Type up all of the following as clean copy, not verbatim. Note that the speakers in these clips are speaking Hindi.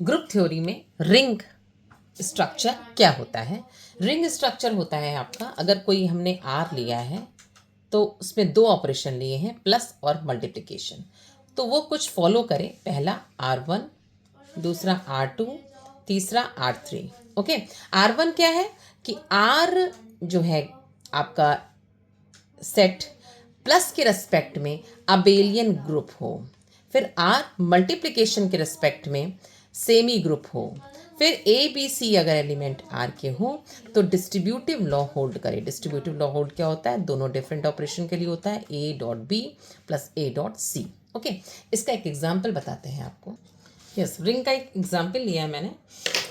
ग्रुप थ्योरी में रिंग स्ट्रक्चर क्या होता है। रिंग स्ट्रक्चर होता है आपका, अगर कोई हमने आर लिया है तो उसमें दो ऑपरेशन लिए हैं, प्लस और मल्टीप्लिकेशन, तो वो कुछ फॉलो करे। पहला R1, दूसरा R2, तीसरा R3। ओके, R1 क्या है कि R जो है आपका सेट प्लस के रेस्पेक्ट में अबेलियन ग्रुप हो, फिर R मल्टीप्लिकेशन के रेस्पेक्ट में सेमी ग्रुप हो, फिर ए बी सी अगर एलिमेंट आर के हो तो डिस्ट्रीब्यूटिव लॉ होल्ड करे। डिस्ट्रीब्यूटिव लॉ होल्ड क्या होता है, दोनों डिफरेंट ऑपरेशन के लिए होता है, A dot B plus A dot C. Okay, इसका एक एग्जाम्पल बताते हैं आपको। यस, रिंग का एक एग्जाम्पल लिया है मैंने।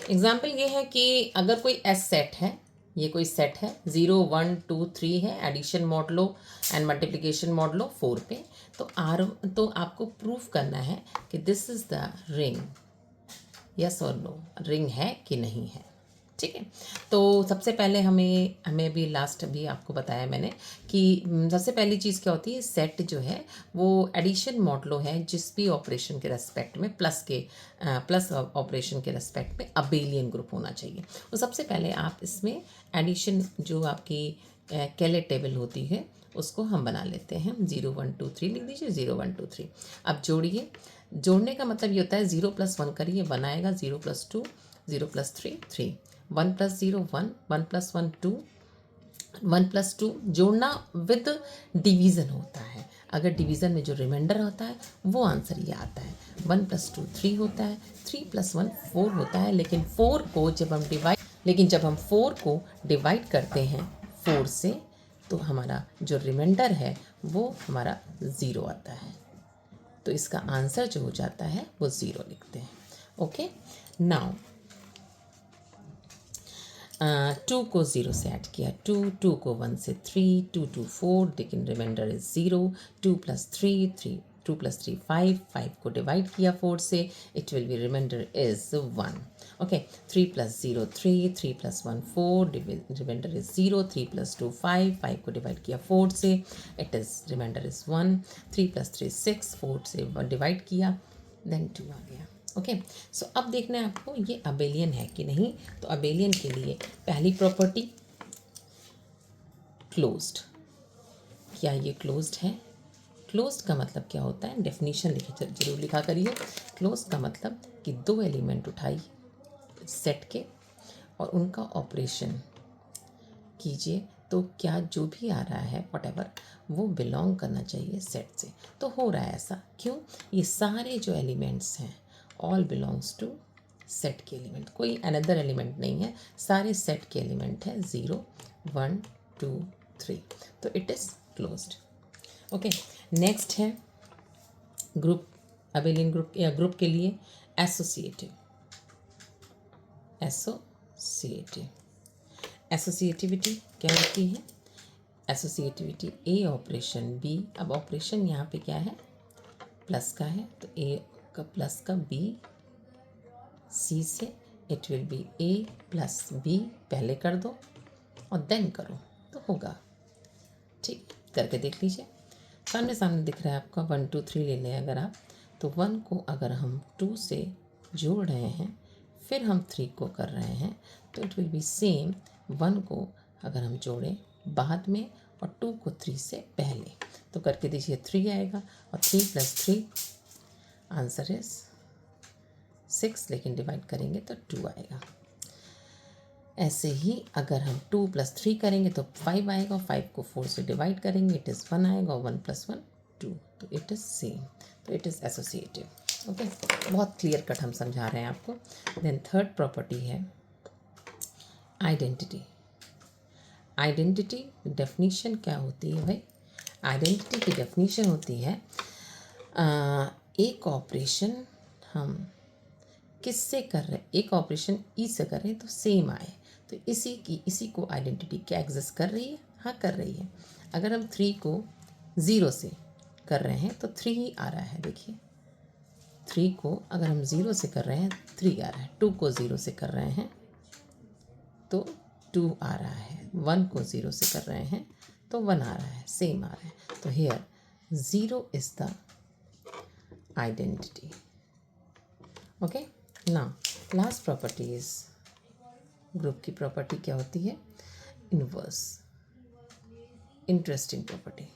एग्जाम्पल ये है कि अगर कोई एस सेट है, ये कोई सेट है 0 1 2 3 है, addition modulo and multiplication modulo 4 पे, तो आपको प्रूफ करना है कि this is the ring, yes और नो, रिंग है कि नहीं है। ठीक है, तो सबसे पहले हमें भी लास्ट भी आपको बताया मैंने कि सबसे पहली चीज़ क्या होती है, सेट जो है वो एडिशन मॉडलो है जिस भी ऑपरेशन के रेस्पेक्ट में प्लस ऑपरेशन के रेस्पेक्ट में अबेलियन ग्रुप होना चाहिए। तो सबसे पहले आप इसमें एडिशन जो आपकी कैले टेबल होती है उसको हम बना लेते हैं। 0 1 2 3 लिख दीजिए, 0 1 2 3। अब जोड़िए, जोड़ने का मतलब ये होता है 0 + 1 करिए, 1 आएगा, 0 + 2 0 + 3 3, 1 + 0 1, 1 + 1 2, 1 + 2। जोड़ना विद डिवीज़न होता है, अगर डिवीज़न में जो रिमाइंडर होता है वो आंसर ये आता है। 1 + 2 3 होता है, 3 + 1 4 होता है, लेकिन 4 को जब हम 4 को डिवाइड करते हैं 4 से तो हमारा जो रिमाइंडर है वो हमारा 0 आता है, तो इसका आंसर जो हो जाता है वो 0 लिखते हैं। ओके, नाउ 2 को 0 से ऐड किया, 2 2 को 1 से 3, 2 2 4, लेकिन रिमाइंडर इज 0। 2 + 3 3, 2 + 3 5, 5 को डिवाइड किया 4 से, it will be remainder is 1। Okay, 3 + 0 3, 3 + 1 4, remainder is 0। 3 + 2 5, 5 को डिवाइड किया 4 से, इट इज रिमाइंडर इज 1। 3 + 3 6, 4 से डिवाइड किया, देन 2 आ गया। ओके, सो अब देखना है आपको ये अबेलियन है कि नहीं। तो अबेलियन के लिए पहली प्रॉपर्टी क्लोज्ड, क्या ये क्लोज्ड है। क्लोज्ड का मतलब क्या होता है, डेफिनेशन लिखे जरूर लिखा करिए। क्लोज्ड का मतलब कि दो एलिमेंट उठाइए सेट के और उनका ऑपरेशन कीजिए, तो क्या जो भी आ रहा है व्हाटएवर वो बिलोंग करना चाहिए सेट से। तो हो रहा है ऐसा क्यों, ये सारे जो एलिमेंट्स हैं ऑल बिलोंग्स टू सेट के एलिमेंट, कोई अनदर एलिमेंट नहीं है, सारे सेट के एलिमेंट है 0 1 2 3, तो it is closed. Okay, next है ग्रुप, अबेलियन ग्रुप या ग्रुप के लिए एसोसिएटिव। एसोसिएटिविटी क्या होती है, एसोसिएटिविटी ए ऑपरेशन बी, अब ऑपरेशन यहाँ पे क्या है, प्लस का है, तो ए का प्लस का बी सी से, it will be A plus B, पहले कर दो और देन करो तो होगा। ठीक, करके देख लीजिए, सामने सामने दिख रहा है आपका। 1 2 3 ले लें अगर आप, तो 1 को अगर हम 2 से जोड़ रहे हैं फिर हम 3 को कर रहे हैं तो इट विल बी सेम। 1 को अगर हम जोड़ें बाद में और 2 को 3 से पहले, तो करके दीजिए 3 आएगा, और 3 + 3 आंसर इज 6, लेकिन डिवाइड करेंगे तो 2 आएगा। ऐसे ही अगर हम 2 + 3 करेंगे तो 5 आएगा, 5 को 4 से डिवाइड करेंगे इट इज़ 1 आएगा, और 1 + 1 2, तो इट इज़ सेम, तो इट इज़ एसोसिएटिव। ओके, बहुत क्लियर कट हम समझा रहे हैं आपको। देन थर्ड प्रॉपर्टी है आइडेंटिटी। आइडेंटिटी डेफिनीशन क्या होती है भाई, आइडेंटिटी की डेफिनीशन होती है एक ऑपरेशन हम किससे कर रहे हैं, एक ऑपरेशन ई से कर रहे हैं तो सेम आए, तो इसी को आइडेंटिटी क्या एग्जिस्ट कर रही है, हाँ कर रही है। अगर हम 3 को 0 से कर रहे हैं तो 3 ही आ रहा है, देखिए 3 को अगर हम 0 से कर रहे हैं 3 आ रहा है, 2 को 0 से कर रहे हैं तो 2 आ रहा है, 1 को 0 से कर रहे हैं तो 1 आ रहा है, सेम आ रहा है, तो here 0 is the identity. Okay, ना लास्ट प्रॉपर्टी इज ग्रुप की प्रॉपर्टी क्या होती है? Inverse. Interesting property,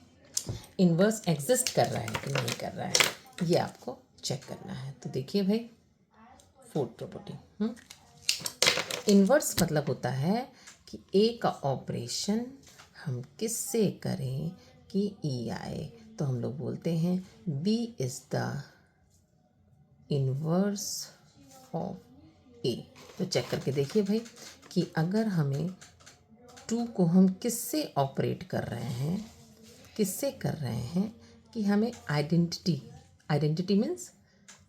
inverse exist कर रहा है कि नहीं कर रहा है, ये आपको चेक करना है। तो देखिए भाई, फोर्थ प्रॉपर्टी, इनवर्स मतलब होता है कि ए का ऑपरेशन हम किससे करें कि ई आए, तो हम लोग बोलते हैं B is the inverse of A. तो चेक करके देखिए भाई कि अगर हमें टू को हम किससे ऑपरेट कर रहे हैं, किससे कर रहे हैं कि हमें आइडेंटिटी मीन्स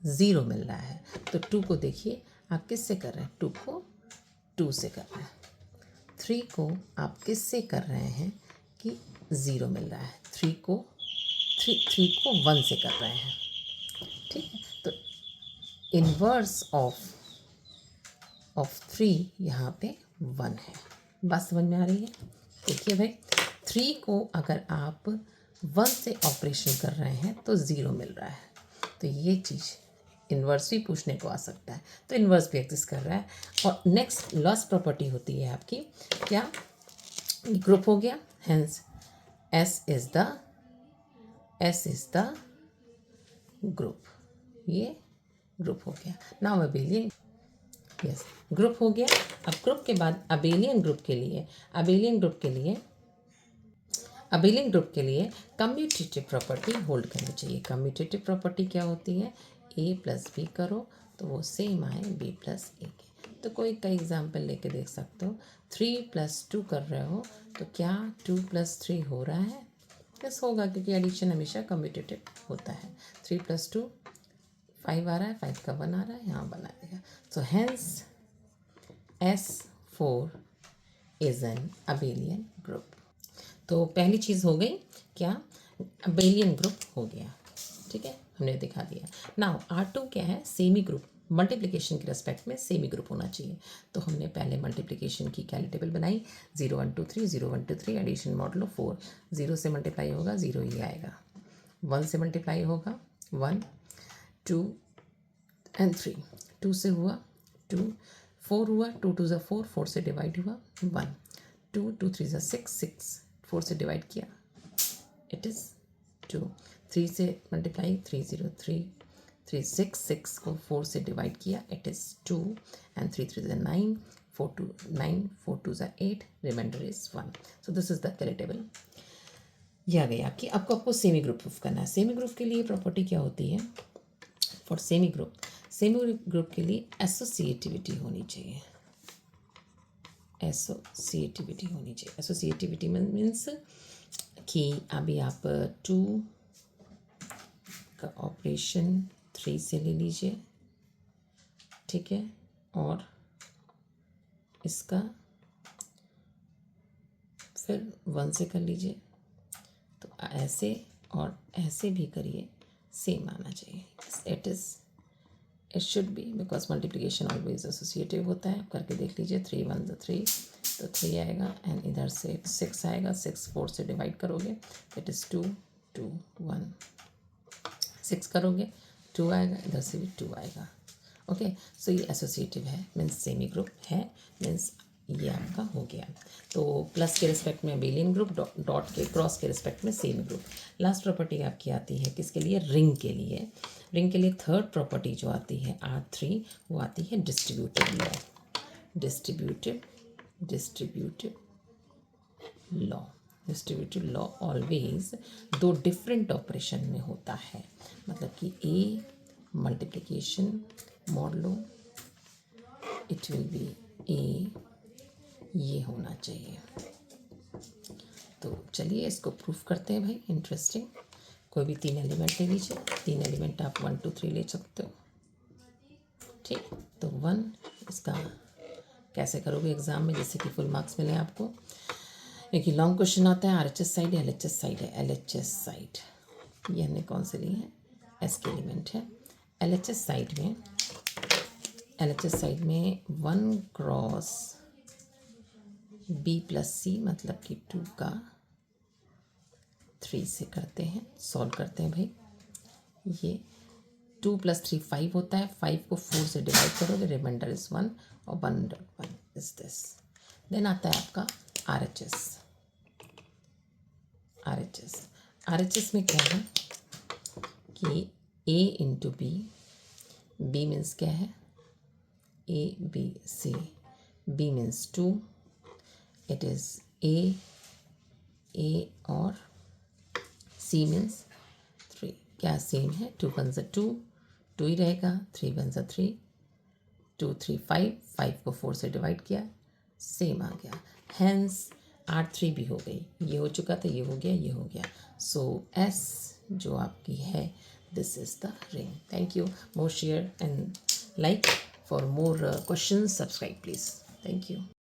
ज़ीरो मिल रहा है। तो टू को देखिए आप किससे कर रहे हैं, टू को टू से कर रहे हैं। थ्री को आप किससे कर रहे हैं कि ज़ीरो मिल रहा है, थ्री को वन से कर रहे हैं। ठीक है, तो इनवर्स ऑफ थ्री यहाँ पे वन है। बात समझ में आ रही है? देखिए भाई, थ्री को अगर आप वन से ऑपरेशन कर रहे हैं तो ज़ीरो मिल रहा है, तो ये चीज़ इन्वर्स भी पूछने को आ सकता है, तो इन्वर्स भी एग्जिस्ट कर रहा है। और नेक्स्ट लास्ट प्रॉपर्टी होती है आपकी क्या? ग्रुप हो गया, hence S is the group, ये ग्रुप हो गया। नाउ अबेलियन, यस ग्रुप हो गया। अब ग्रुप के बाद अबेलियन ग्रुप के लिए कम्यूटेटिव प्रॉपर्टी होल्ड करनी चाहिए। कम्यूटेटिव प्रॉपर्टी क्या होती है? ए प्लस बी करो तो वो सेम आए बी प्लस ए के। तो कोई का एग्जाम्पल लेके देख सकते हो, 3+2 कर रहे हो तो क्या 2+3 हो रहा है? यस होगा, क्योंकि एडिशन हमेशा कम्यूटेटिव होता है। 3+2 5 आ रहा है, 5 का 1 आ रहा है, यहाँ बना देगा। So hence S4 is an abelian group. तो पहली चीज़ हो गई क्या? अबेलियन ग्रुप हो गया। ठीक है, हमने दिखा दिया। नाउ R2 क्या है? Semi group. मल्टीप्लिकेशन के रेस्पेक्ट में सेमी ग्रुप होना चाहिए। तो हमने पहले मल्टीप्लिकेशन की क्या टेबल बनाई, 0 1 2 3 0 1 2 3 एडिशन मॉडलो 4। 0 से मल्टीप्लाई होगा 0 ही आएगा, 1 से मल्टीप्लाई होगा 1, 2 एंड 3, 2 से हुआ 2, 4 हुआ, 2 2 ज़ा 4, 4 से डिवाइड हुआ 1, 2 2 3 ज़ा 6, 6 4 से डिवाइड किया इट इज़ 2, 3 से मल्टीप्लाई 3 0 3 3 6, 6 को 4 से डिवाइड किया इट इज़ 2 एंड 3 3 ज़ा 9, 4 2 9, 4 2 ज़ा 8, remainder is 1। So this is the table. ये आ गई आपकी। आपको सेमी ग्रुप प्रूफ करना है। सेमी ग्रुप के लिए प्रॉपर्टी क्या होती है? फॉर सेमी ग्रुप के लिए एसोसिएटिविटी होनी चाहिए। एसोसिएटिविटी मीन्स कि अभी आप 2 का ऑपरेशन 3 से ले लीजिए, ठीक है, और इसका फिर 1 से कर लीजिए। तो ऐसे और ऐसे भी करिए, सेम आना चाहिए। It should be, because multiplication always associative होता है। करके देख लीजिए, 3 1 ज़ा 3, तो 3 आएगा एंड इधर से 6 आएगा। 6 4 से डिवाइड करोगे इट इज़ 2 2 1, 6 करोगे 2 आएगा, इधर से भी 2 आएगा। ओके, सो ये एसोसिएटिव है, मीन्स सेमी ग्रुप है, मीन्स ये आपका हो गया। तो प्लस के रिस्पेक्ट में अबेलियन ग्रुप, डॉट के क्रॉस के रिस्पेक्ट में सेमी ग्रुप। लास्ट प्रॉपर्टी आपकी आती है किसके लिए? रिंग के लिए। रिंग के लिए थर्ड प्रॉपर्टी जो आती है R3, वो आती है distributive law. Distributive law always दो डिफरेंट ऑपरेशन में होता है। मतलब कि A multiplication modulo, it will be A, ये होना चाहिए। तो चलिए इसको प्रूफ करते हैं भाई। इंटरेस्टिंग, कोई भी 3 एलिमेंट ले लीजिए। 3 एलिमेंट आप 1 2 3 ले सकते हो, ठीक। तो 1 इसका कैसे करोगे एग्ज़ाम में, जैसे कि फुल मार्क्स मिले आपको। एक लॉन्ग क्वेश्चन आता है, RHS साइड है, LHS साइड है। LHS साइड ये हमने कौन से लिए हैं? S के एलिमेंट है। LHS साइड में 1 क्रॉस B प्लस C, मतलब कि 2 का 3 से करते हैं, सॉल्व करते हैं भाई। ये 2 + 3 5 होता है, 5 को 4 से डिवाइड करोगे, रिमाइंडर इज 1 और 1 इज दिस। देन आता है आपका RHS। RHS में क्या है कि A into B, B means क्या है ABC, B means 2, it is A और C मीन्स 3। क्या सेम है, 2 × 2, 2 ही रहेगा, 3 × 3, 2 3 5, 5 को 4 से डिवाइड किया, सेम आ गया। हैंस R3 भी हो गई, ये हो चुका था, ये हो गया, ये हो गया। सो S जो आपकी है, this is the ring. Thank you. More share and like for more questions, subscribe please. Thank you.